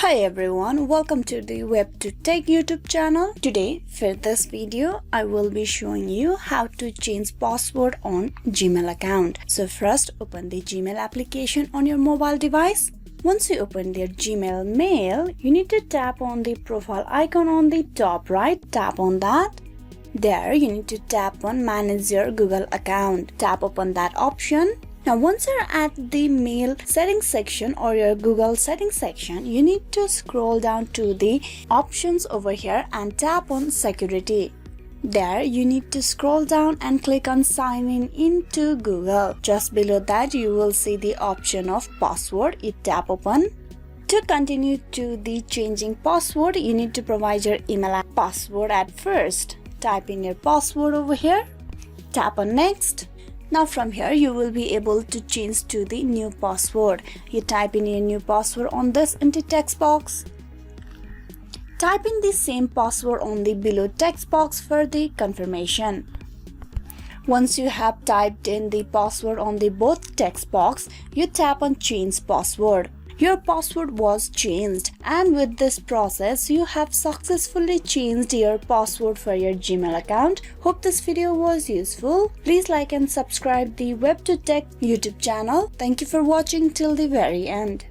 Hi everyone, welcome to the WebToTech YouTube channel. Today, for this video, I will be showing you how to change password on Gmail account. So first, open the Gmail application on your mobile device. Once you open your Gmail mail, you need to tap on the profile icon on the top right. Tap on that. There, you need to tap on Manage your Google account. Tap upon that option. Now once you're at the mail settings section or your Google settings section, you need to scroll down to the options over here and tap on security. There you need to scroll down and click on sign in into Google. Just below that you will see the option of password. You tap upon. To continue to the changing password, you need to provide your email password at first. Type in your password over here. Tap on next. Now from here you will be able to change to the new password. You type in your new password on this empty text box. Type in the same password on the below text box for the confirmation. Once you have typed in the password on the both text box, you tap on change password. Your password was changed, and with this process you have successfully changed your password for your Gmail account. Hope this video was useful. Please like and subscribe the WebToTech YouTube channel. Thank you for watching till the very end.